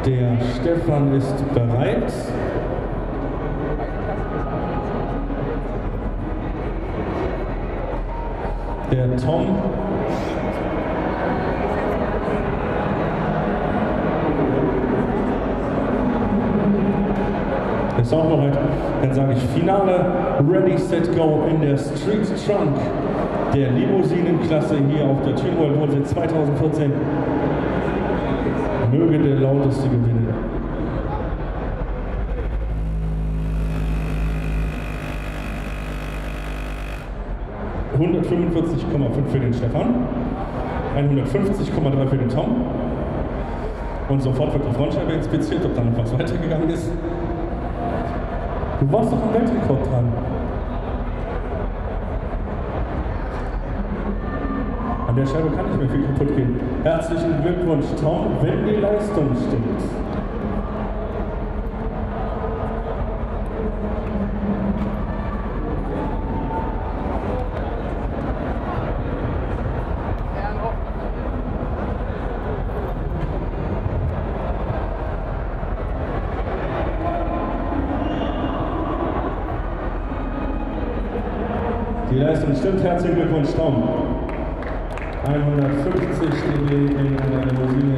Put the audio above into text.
Der Stefan ist bereit. Der Tom. Ist auch bereit. Dann sage ich Finale. Ready, set, go in der Street Trunk der Limousinenklasse hier auf der Twin World Tour 2014. Möge der Lauteste gewinnen. $145,5 für den Stefan, 150,3 für den Tom. Und sofort wird die Frontscheibe inspiziert, ob da noch was weitergegangen ist. Du warst doch am Weltrekord dran. An der Scheibe kann nicht mehr viel kaputt gehen. Herzlichen Glückwunsch, Tom, wenn die Leistung stimmt. Die Leistung stimmt, herzlichen Glückwunsch, Tom. 150 dB in einer Limousine.